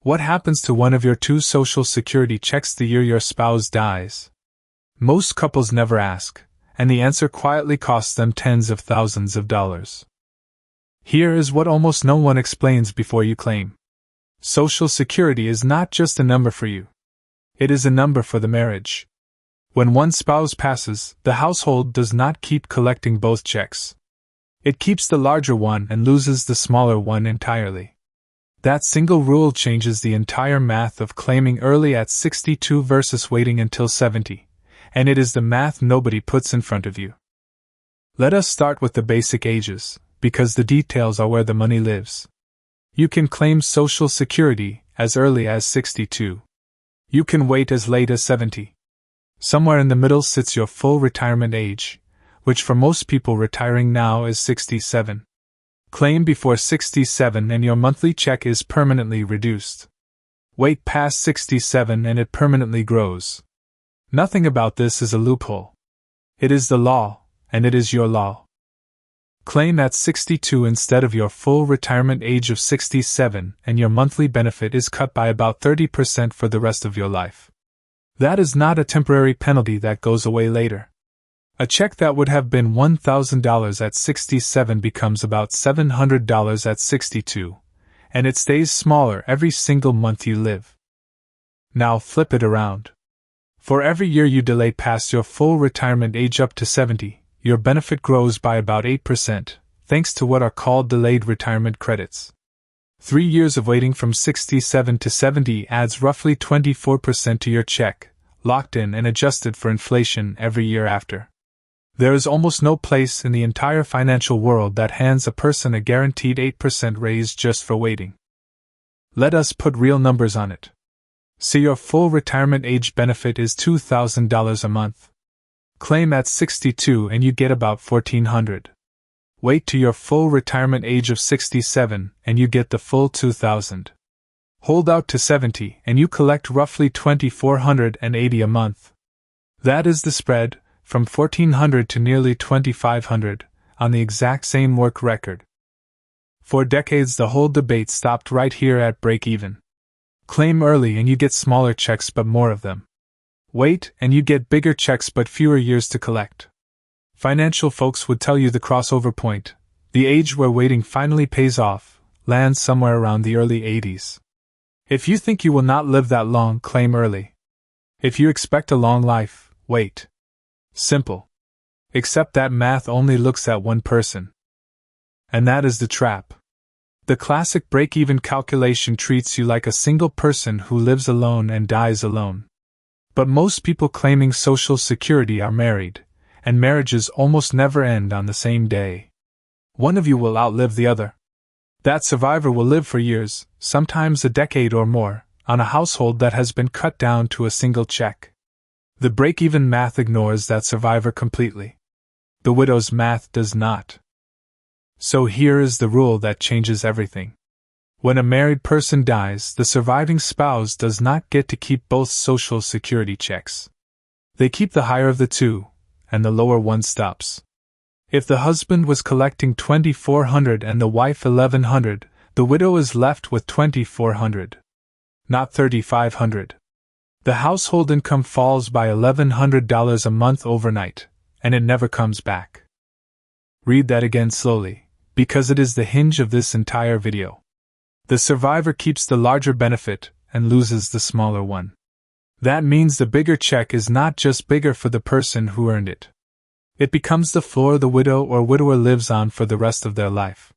What happens to one of your two Social Security checks the year your spouse dies? Most couples never ask, and the answer quietly costs them tens of thousands of dollars. Here is what almost no one explains before you claim. Social Security is not just a number for you. It is a number for the marriage. When one spouse passes, the household does not keep collecting both checks. It keeps the larger one and loses the smaller one entirely. That single rule changes the entire math of claiming early at 62 versus waiting until 70, and it is the math nobody puts in front of you. Let us start with the basic ages, because the details are where the money lives. You can claim Social Security as early as 62. You can wait as late as 70. Somewhere in the middle sits your full retirement age, which for most people retiring now is 67. Claim before 67 and your monthly check is permanently reduced. Wait past 67 and it permanently grows. Nothing about this is a loophole. It is the law, and it is your law. Claim at 62 instead of your full retirement age of 67 and your monthly benefit is cut by about 30% for the rest of your life. That is not a temporary penalty that goes away later. A check that would have been $1,000 at 67 becomes about $700 at 62, and it stays smaller every single month you live. Now flip it around. For every year you delay past your full retirement age up to 70, your benefit grows by about 8%, thanks to what are called delayed retirement credits. 3 years of waiting from 67 to 70 adds roughly 24% to your check, locked in and adjusted for inflation every year after. There is almost no place in the entire financial world that hands a person a guaranteed 8% raise just for waiting. Let us put real numbers on it. Say your full retirement age benefit is $2,000 a month. Claim at 62 and you get about $1,400. Wait to your full retirement age of 67 and you get the full $2,000. Hold out to 70 and you collect roughly $2,480 a month. That is the spread, from $1,400 to nearly $2,500, on the exact same work record. For decades the whole debate stopped right here at break-even. Claim early and you get smaller checks but more of them. Wait and you get bigger checks but fewer years to collect. Financial folks would tell you the crossover point, the age where waiting finally pays off, lands somewhere around the early 80s. If you think you will not live that long, claim early. If you expect a long life, wait. Simple. Except that math only looks at one person. And that is the trap. The classic break-even calculation treats you like a single person who lives alone and dies alone. But most people claiming Social Security are married, and marriages almost never end on the same day. One of you will outlive the other. That survivor will live for years, sometimes a decade or more, on a household that has been cut down to a single check. The break-even math ignores that survivor completely. The widow's math does not. So here is the rule that changes everything. When a married person dies, the surviving spouse does not get to keep both Social Security checks. They keep the higher of the two, and the lower one stops. If the husband was collecting $2,400 and the wife $1,100, the widow is left with $2,400. Not $3,500. The household income falls by $1,100 a month overnight, and it never comes back. Read that again slowly, because it is the hinge of this entire video. The survivor keeps the larger benefit and loses the smaller one. That means the bigger check is not just bigger for the person who earned it. It becomes the floor the widow or widower lives on for the rest of their life.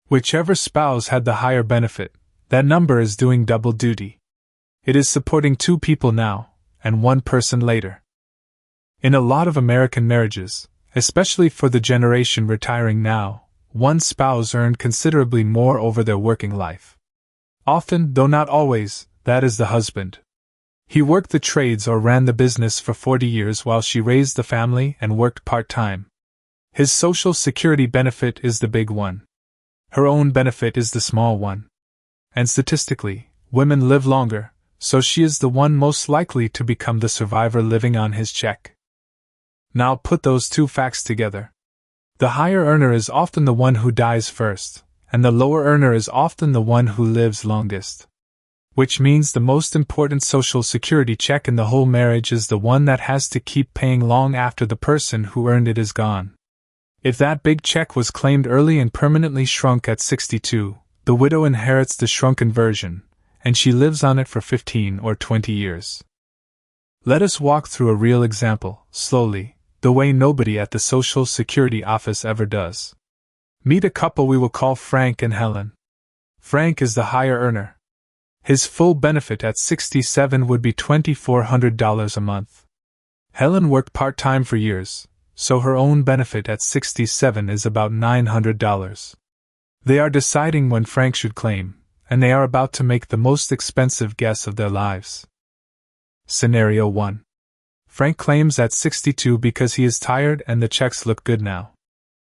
Whichever spouse had the higher benefit, that number is doing double duty. It is supporting two people now, and one person later. In a lot of American marriages, especially for the generation retiring now, one spouse earned considerably more over their working life. Often, though not always, that is the husband. He worked the trades or ran the business for 40 years while she raised the family and worked part-time. His Social Security benefit is the big one. Her own benefit is the small one. And statistically, women live longer, so she is the one most likely to become the survivor living on his check. Now put those two facts together. The higher earner is often the one who dies first, and the lower earner is often the one who lives longest. which means the most important Social Security check in the whole marriage is the one that has to keep paying long after the person who earned it is gone. If that big check was claimed early and permanently shrunk at 62, the widow inherits the shrunken version, and she lives on it for 15 or 20 years. Let us walk through a real example, slowly, the way nobody at the Social Security office ever does. Meet a couple we will call Frank and Helen. Frank is the higher earner. His full benefit at 67 would be $2,400 a month. Helen worked part-time for years, so her own benefit at 67 is about $900. They are deciding when Frank should claim, and they are about to make the most expensive guess of their lives. Scenario 1. Frank claims at 62 because he is tired and the checks look good now.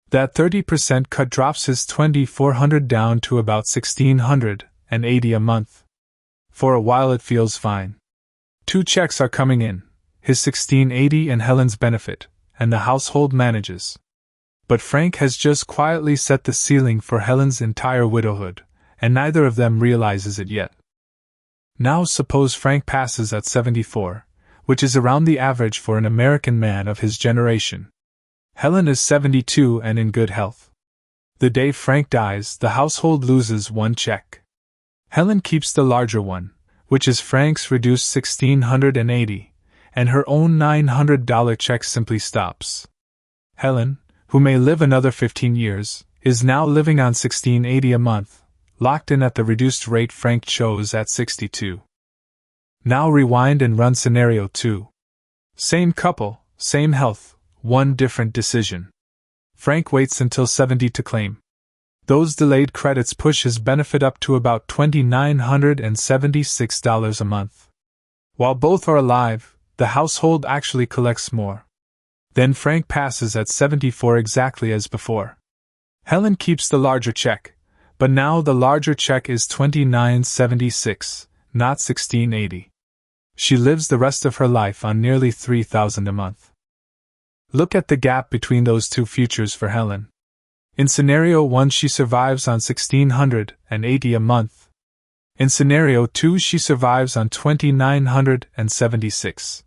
That 30% cut drops his $2,400 down to about $1,680 a month. For a while it feels fine. 2 checks are coming in, his $1,680 and Helen's benefit, and the household manages. But Frank has just quietly set the ceiling for Helen's entire widowhood, and neither of them realizes it yet. Now suppose Frank passes at 74, which is around the average for an American man of his generation. Helen is 72 and in good health. The day Frank dies, the household loses 1 check. Helen keeps the larger one, which is Frank's reduced $1,680, and her own $900 check simply stops. Helen, who may live another 15 years, is now living on $1,680 a month, locked in at the reduced rate Frank chose at 62. Now rewind and run scenario 2. Same couple, same health, 1 different decision. Frank waits until 70 to claim. Those delayed credits push his benefit up to about $2,976 a month. While both are alive, the household actually collects more. Then Frank passes at 74 exactly as before. Helen keeps the larger check, but now the larger check is $2,976, not $1,680. She lives the rest of her life on nearly $3,000 a month. Look at the gap between those 2 futures for Helen. In scenario 1 she survives on $1,680 a month. In scenario 2 she survives on $2,976.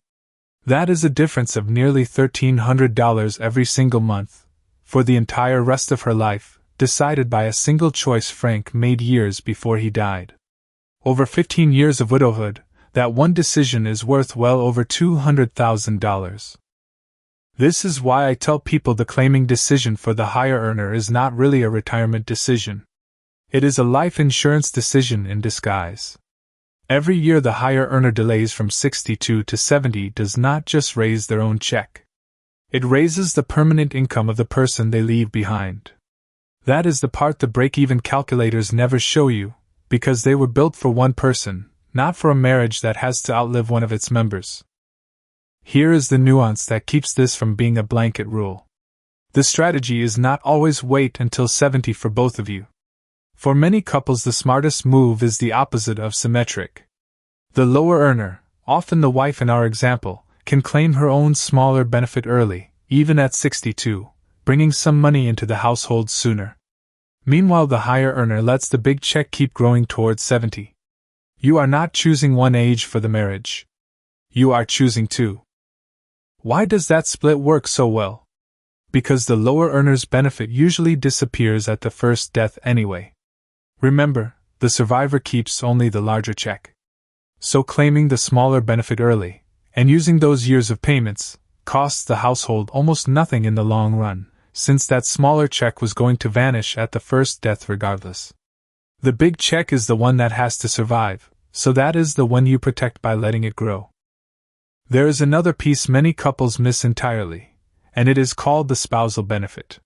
That is a difference of nearly $1,300 every single month, for the entire rest of her life, decided by a single choice Frank made years before he died. Over 15 years of widowhood, that one decision is worth well over $200,000. This is why I tell people the claiming decision for the higher earner is not really a retirement decision. It is a life insurance decision in disguise. Every year the higher earner delays from 62 to 70 does not just raise their own check. It raises the permanent income of the person they leave behind. That is the part the break-even calculators never show you, because they were built for one person, not for a marriage that has to outlive one of its members. Here is the nuance that keeps this from being a blanket rule. The strategy is not always wait until 70 for both of you. For many couples the smartest move is the opposite of symmetric. The lower earner, often the wife in our example, can claim her own smaller benefit early, even at 62, bringing some money into the household sooner. Meanwhile the higher earner lets the big check keep growing towards 70. You are not choosing one age for the marriage. You are choosing 2. Why does that split work so well? Because the lower earner's benefit usually disappears at the first death anyway. Remember, the survivor keeps only the larger check. So claiming the smaller benefit early, and using those years of payments, costs the household almost nothing in the long run, since that smaller check was going to vanish at the first death regardless. The big check is the one that has to survive, so that is the one you protect by letting it grow. There is another piece many couples miss entirely, and it is called the spousal benefit.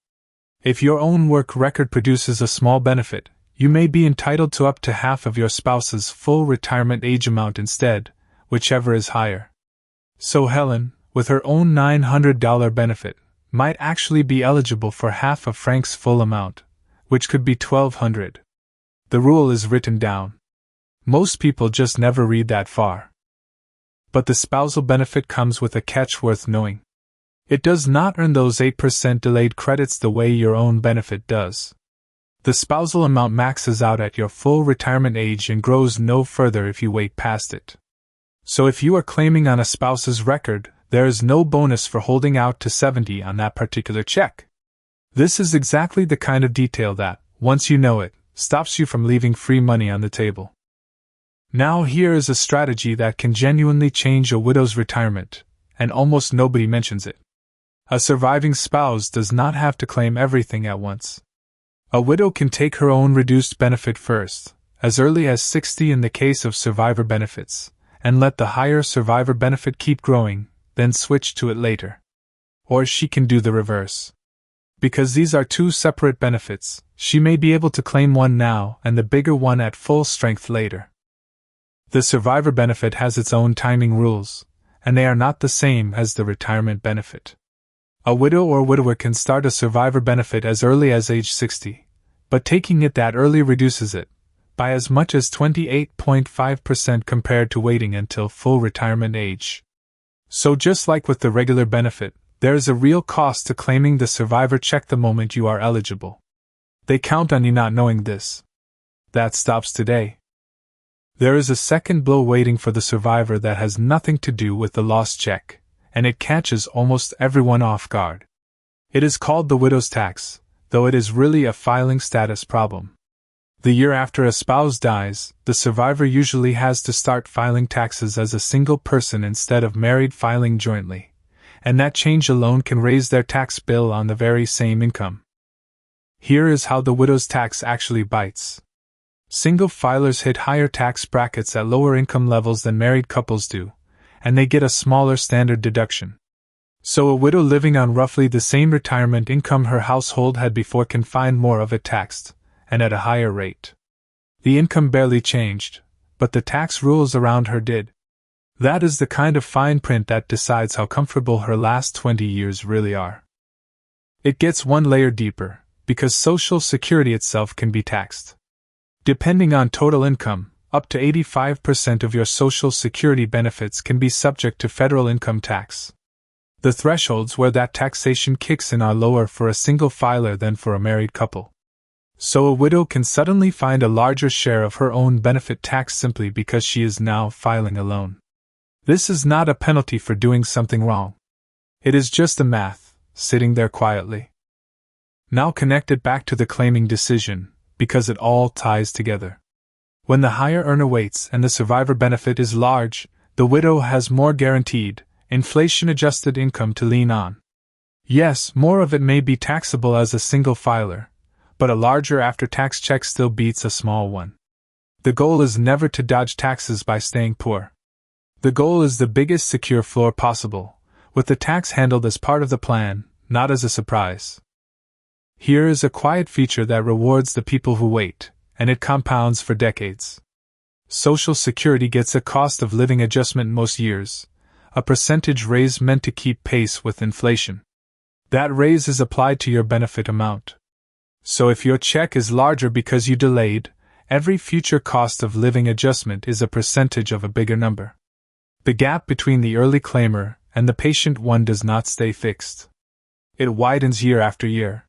If your own work record produces a small benefit, you may be entitled to up to half of your spouse's full retirement age amount instead, whichever is higher. So Helen, with her own $900 benefit, might actually be eligible for half of Frank's full amount, which could be $1,200. The rule is written down. Most people just never read that far. But the spousal benefit comes with a catch worth knowing. It does not earn those 8% delayed credits the way your own benefit does. The spousal amount maxes out at your full retirement age and grows no further if you wait past it. So if you are claiming on a spouse's record, there is no bonus for holding out to 70 on that particular check. This is exactly the kind of detail that, once you know it, stops you from leaving free money on the table. Now here is a strategy that can genuinely change a widow's retirement, and almost nobody mentions it. A surviving spouse does not have to claim everything at once. A widow can take her own reduced benefit first, as early as 60 in the case of survivor benefits, and let the higher survivor benefit keep growing, then switch to it later. Or she can do the reverse. Because these are two separate benefits, she may be able to claim one now and the bigger one at full strength later. The survivor benefit has its own timing rules, and they are not the same as the retirement benefit. A widow or widower can start a survivor benefit as early as age 60, but taking it that early reduces it by as much as 28.5% compared to waiting until full retirement age. So just like with the regular benefit, there is a real cost to claiming the survivor check the moment you are eligible. They count on you not knowing this. That stops today. There is a second blow waiting for the survivor that has nothing to do with the lost check, and it catches almost everyone off guard. It is called the widow's tax, though it is really a filing status problem. The year after a spouse dies, the survivor usually has to start filing taxes as a single person instead of married filing jointly, and that change alone can raise their tax bill on the very same income. Here is how the widow's tax actually bites. Single filers hit higher tax brackets at lower income levels than married couples do, and they get a smaller standard deduction. So a widow living on roughly the same retirement income her household had before can find more of it taxed, and at a higher rate. The income barely changed, but the tax rules around her did. That is the kind of fine print that decides how comfortable her last 20 years really are. It gets one layer deeper, because Social Security itself can be taxed. Depending on total income, up to 85% of your Social Security benefits can be subject to federal income tax. The thresholds where that taxation kicks in are lower for a single filer than for a married couple. So a widow can suddenly find a larger share of her own benefit tax simply because she is now filing alone. This is not a penalty for doing something wrong. It is just the math, sitting there quietly. Now connect it back to the claiming decision, because it all ties together. When the higher earner waits and the survivor benefit is large, the widow has more guaranteed, inflation-adjusted income to lean on. Yes, more of it may be taxable as a single filer, but a larger after-tax check still beats a small one. The goal is never to dodge taxes by staying poor. The goal is the biggest secure floor possible, with the tax handled as part of the plan, not as a surprise. Here is a quiet feature that rewards the people who wait, and it compounds for decades. Social Security gets a cost of living adjustment most years, a percentage raise meant to keep pace with inflation. That raise is applied to your benefit amount. So if your check is larger because you delayed, every future cost of living adjustment is a percentage of a bigger number. The gap between the early claimer and the patient one does not stay fixed. It widens year after year.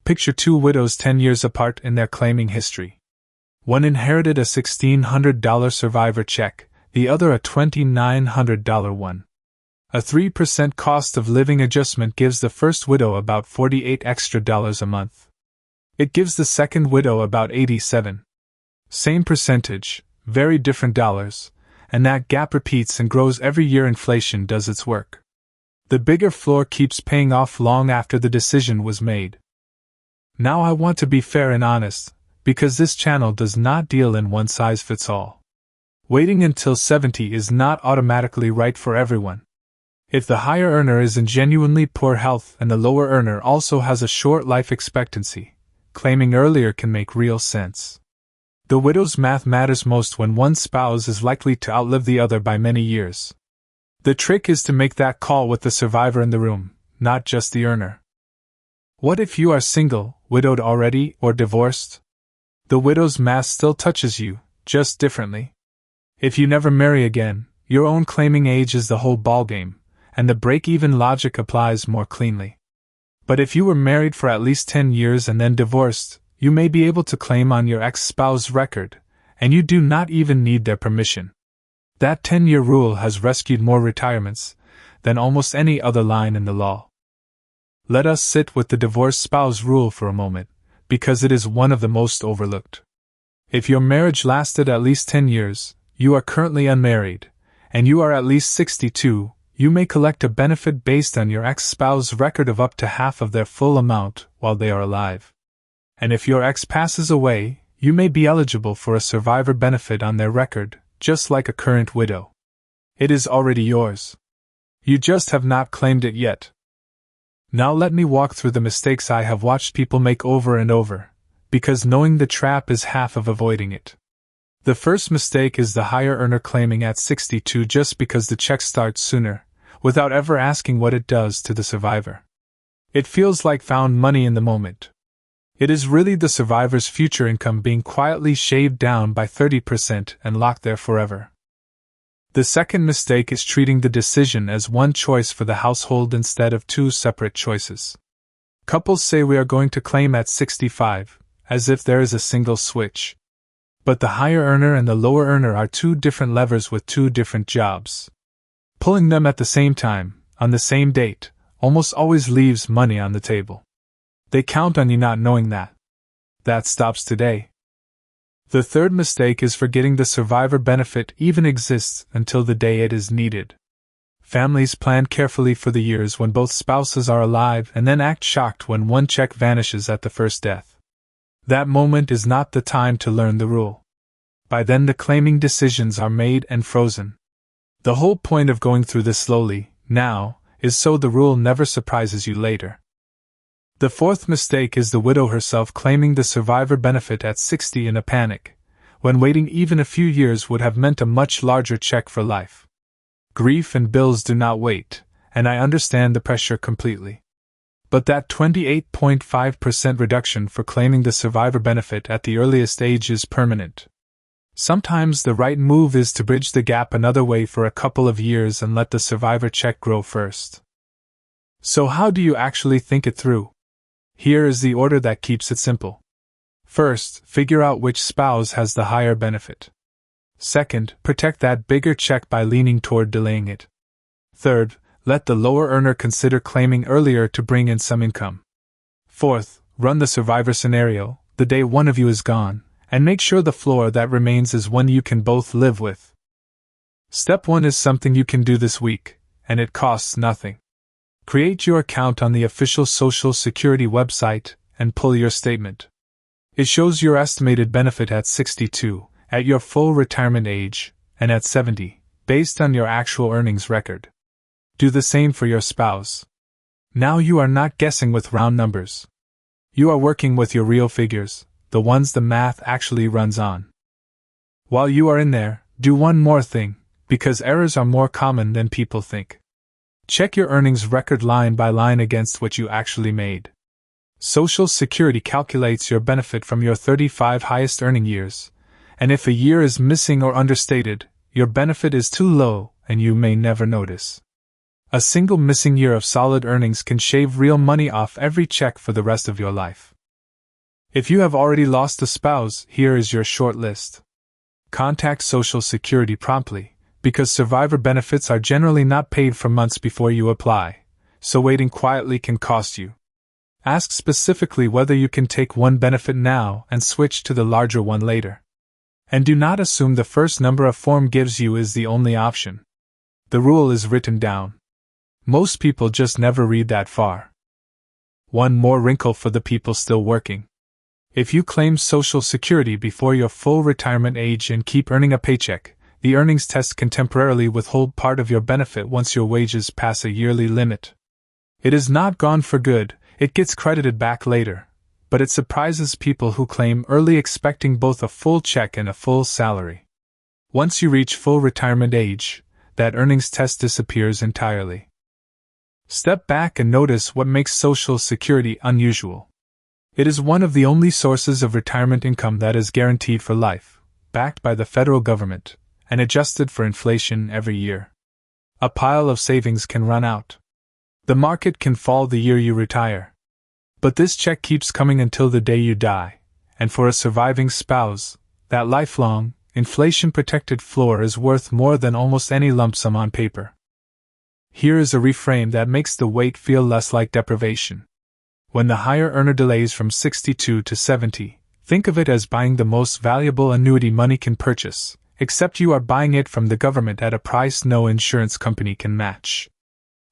Picture two widows 10 years apart in their claiming history. One inherited a $1,600 survivor check, the other a $2,900 one. A 3% cost of living adjustment gives the first widow about $48 extra a month. It gives the second widow about 87. Same percentage, very different dollars, and that gap repeats and grows every year inflation does its work. The bigger floor keeps paying off long after the decision was made. Now I want to be fair and honest, because this channel does not deal in one-size-fits-all. Waiting until 70 is not automatically right for everyone. If the higher earner is in genuinely poor health and the lower earner also has a short life expectancy, claiming earlier can make real sense. The widow's math matters most when one spouse is likely to outlive the other by many years. The trick is to make that call with the survivor in the room, not just the earner. What if you are single, widowed already, or divorced? The widow's math still touches you, just differently. If you never marry again, your own claiming age is the whole ballgame, and the break-even logic applies more cleanly. But if you were married for at least 10 years and then divorced, you may be able to claim on your ex-spouse record, and you do not even need their permission. That 10-year rule has rescued more retirements than almost any other line in the law. Let us sit with the divorced spouse rule for a moment, because it is one of the most overlooked. If your marriage lasted at least 10 years, you are currently unmarried, and you are at least 62, you may collect a benefit based on your ex-spouse's record of up to half of their full amount while they are alive. And if your ex passes away, you may be eligible for a survivor benefit on their record, just like a current widow. It is already yours. You just have not claimed it yet. Now let me walk through the mistakes I have watched people make over and over, because knowing the trap is half of avoiding it. The first mistake is the higher earner claiming at 62 just because the check starts sooner, without ever asking what it does to the survivor. It feels like found money in the moment. It is really the survivor's future income being quietly shaved down by 30% and locked there forever. The second mistake is treating the decision as one choice for the household instead of two separate choices. Couples say we are going to claim at 65, as if there is a single switch. But the higher earner and the lower earner are two different levers with two different jobs. Pulling them at the same time, on the same date, almost always leaves money on the table. They count on you not knowing that. That stops today. The third mistake is forgetting the survivor benefit even exists until the day it is needed. Families plan carefully for the years when both spouses are alive and then act shocked when one check vanishes at the first death. That moment is not the time to learn the rule. By then the claiming decisions are made and frozen. The whole point of going through this slowly, now, is so the rule never surprises you later. The fourth mistake is the widow herself claiming the survivor benefit at 60 in a panic, when waiting even a few years would have meant a much larger check for life. Grief and bills do not wait, and I understand the pressure completely. But that 28.5% reduction for claiming the survivor benefit at the earliest age is permanent. Sometimes the right move is to bridge the gap another way for a couple of years and let the survivor check grow first. So how do you actually think it through? Here is the order that keeps it simple. First, figure out which spouse has the higher benefit. Second, protect that bigger check by leaning toward delaying it. Third, let the lower earner consider claiming earlier to bring in some income. Fourth, run the survivor scenario, the day one of you is gone, and make sure the floor that remains is one you can both live with. Step 1 is something you can do this week, and it costs nothing. Create your account on the official Social Security website and pull your statement. It shows your estimated benefit at 62, at your full retirement age, and at 70, based on your actual earnings record. Do the same for your spouse. Now you are not guessing with round numbers. You are working with your real figures, the ones the math actually runs on. While you are in there, do one more thing, because errors are more common than people think. Check your earnings record line by line against what you actually made. Social Security calculates your benefit from your 35 highest earning years, and if a year is missing or understated, your benefit is too low and you may never notice. A single missing year of solid earnings can shave real money off every check for the rest of your life. If you have already lost a spouse, here is your short list. Contact Social Security promptly, because survivor benefits are generally not paid for months before you apply, so waiting quietly can cost you. Ask specifically whether you can take one benefit now and switch to the larger one later. And do not assume the first number a form gives you is the only option. The rule is written down. Most people just never read that far. One more wrinkle for the people still working. If you claim Social Security before your full retirement age and keep earning a paycheck, the earnings test can temporarily withhold part of your benefit once your wages pass a yearly limit. It is not gone for good, it gets credited back later, but it surprises people who claim early expecting both a full check and a full salary. Once you reach full retirement age, that earnings test disappears entirely. Step back and notice what makes Social Security unusual. It is one of the only sources of retirement income that is guaranteed for life, backed by the federal government, and adjusted for inflation every year. A pile of savings can run out. The market can fall the year you retire. But this check keeps coming until the day you die, and for a surviving spouse, that lifelong, inflation-protected floor is worth more than almost any lump sum on paper. Here is a reframe that makes the wait feel less like deprivation. When the higher earner delays from 62 to 70, think of it as buying the most valuable annuity money can purchase, except you are buying it from the government at a price no insurance company can match.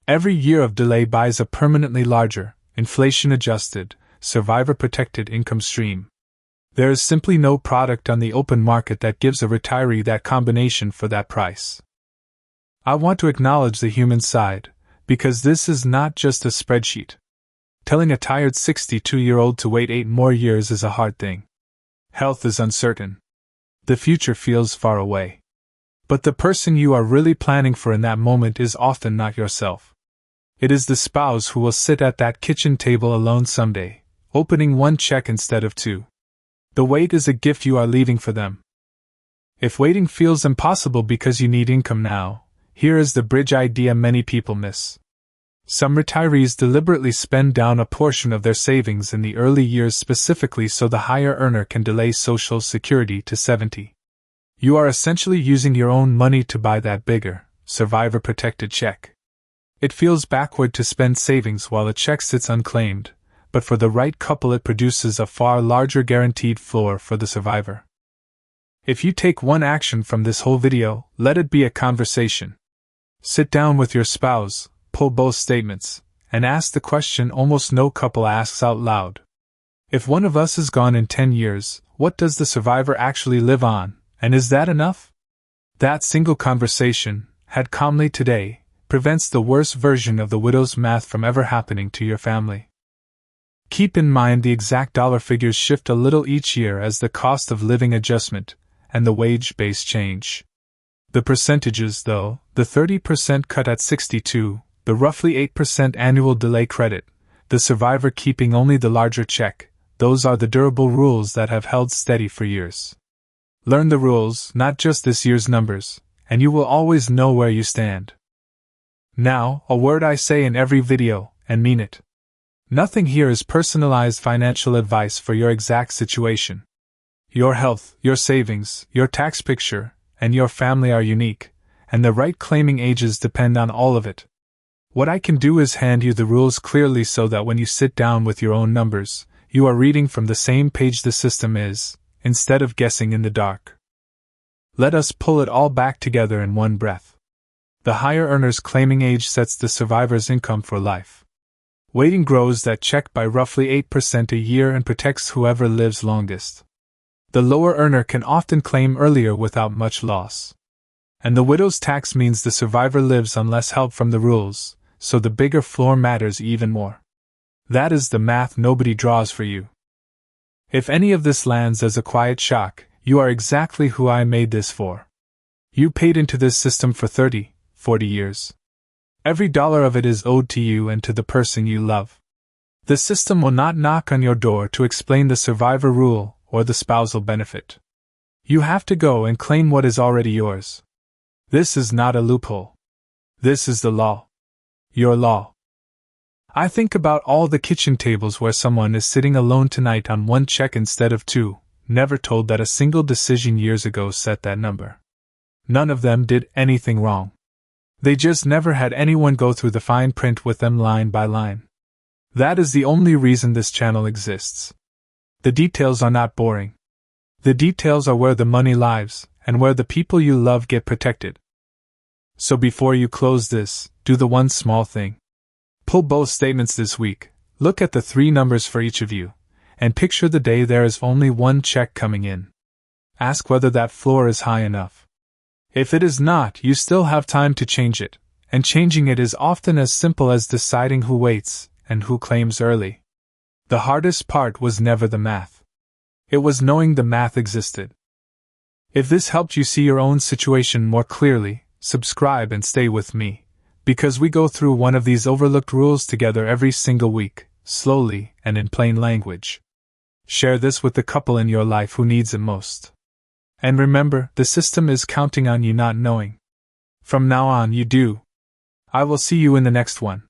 Every year of delay buys a permanently larger, inflation-adjusted, survivor-protected income stream. There is simply no product on the open market that gives a retiree that combination for that price. I want to acknowledge the human side, because this is not just a spreadsheet. Telling a tired 62-year-old to wait 8 more years is a hard thing. Health is uncertain. The future feels far away. But the person you are really planning for in that moment is often not yourself. It is the spouse who will sit at that kitchen table alone someday, opening 1 check instead of 2. The wait is a gift you are leaving for them. If waiting feels impossible because you need income now, here is the bridge idea many people miss. Some retirees deliberately spend down a portion of their savings in the early years specifically so the higher earner can delay Social Security to 70. You are essentially using your own money to buy that bigger, survivor-protected check. It feels backward to spend savings while a check sits unclaimed, but for the right couple it produces a far larger guaranteed floor for the survivor. If you take one action from this whole video, let it be a conversation. Sit down with your spouse, pull both statements, and ask the question almost no couple asks out loud. If one of us is gone in 10 years, what does the survivor actually live on, and is that enough? That single conversation, had calmly today, prevents the worst version of the widow's math from ever happening to your family. Keep in mind the exact dollar figures shift a little each year as the cost of living adjustment and the wage base change. The percentages, though, the 30% cut at 62, the roughly 8% annual delay credit, the survivor keeping only the larger check, those are the durable rules that have held steady for years. Learn the rules, not just this year's numbers, and you will always know where you stand. Now, a word I say in every video, and mean it. Nothing here is personalized financial advice for your exact situation. Your health, your savings, your tax picture, and your family are unique, and the right claiming ages depend on all of it. What I can do is hand you the rules clearly so that when you sit down with your own numbers, you are reading from the same page the system is, instead of guessing in the dark. Let us pull it all back together in one breath. The higher earner's claiming age sets the survivor's income for life. Waiting grows that check by roughly 8% a year and protects whoever lives longest. The lower earner can often claim earlier without much loss. And the widow's tax means the survivor lives on less help from the rules, so the bigger floor matters even more. That is the math nobody draws for you. If any of this lands as a quiet shock, you are exactly who I made this for. You paid into this system for 30, 40 years. Every dollar of it is owed to you and to the person you love. The system will not knock on your door to explain the survivor rule or the spousal benefit. You have to go and claim what is already yours. This is not a loophole. This is the law. Your law. I think about all the kitchen tables where someone is sitting alone tonight on 1 check instead of 2, never told that a single decision years ago set that number. None of them did anything wrong. They just never had anyone go through the fine print with them line by line. That is the only reason this channel exists. The details are not boring. The details are where the money lives, and where the people you love get protected. So before you close this, do the one small thing. Pull both statements this week, look at the 3 numbers for each of you, and picture the day there is only 1 check coming in. Ask whether that floor is high enough. If it is not, you still have time to change it, and changing it is often as simple as deciding who waits and who claims early. The hardest part was never the math. It was knowing the math existed. If this helped you see your own situation more clearly, subscribe and stay with me, because we go through one of these overlooked rules together every single week, slowly and in plain language. Share this with the couple in your life who needs it most. And remember, the system is counting on you not knowing. From now on you do. I will see you in the next one.